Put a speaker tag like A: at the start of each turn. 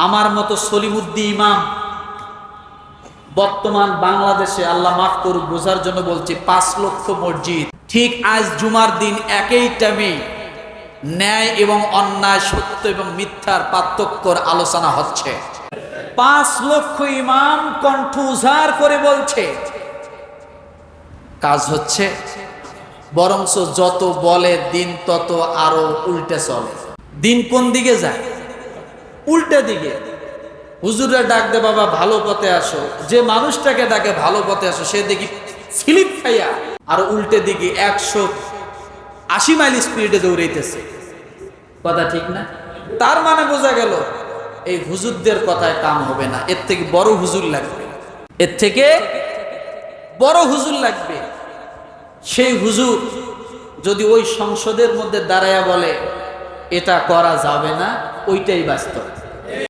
A: আমার মতো সলিমুদ্দিন ইমাম বর্তমান বাংলাদেশে, আল্লাহ মাফ করুক বোঝার জন্য বলছি, 5 লক্ষ মসজিদ। ঠিক আজ জুমার দিন একই টাইমে ন্যায় এবং অন্যায়, সত্য এবং মিথ্যার পার্থক্যর আলোচনা হচ্ছে। 5 লক্ষ ইমাম কণ্ঠ উজাড় করে বলছে, কাজ হচ্ছে, বরঞ্চ যত বলে দিন তত আরো উল্টে চলে। দিন কোন দিকে যায়? উল্টে দিকে। হুজুররা ডাক দে বাবা ভালো পথে আসো, যে মানুষটাকে ডাকে ভালো পথে আসো সে দেখি ফিলিপ খাইয়া আর উল্টে দিকে 180 মাইল স্পিডে দৌড়াইতেছে। কথা ঠিক না? তার মানে বোঝা গেল এই হুজুরদের কথায় কাম হবে না, এর থেকে বড় হুজুর লাগবে, এর থেকে বড় হুজুর লাগবে। সেই হুজুর যদি ওই সংসদের মধ্যে দাঁড়ায়া বলে এটা করা যাবে না, ওইটাই বাস্তব।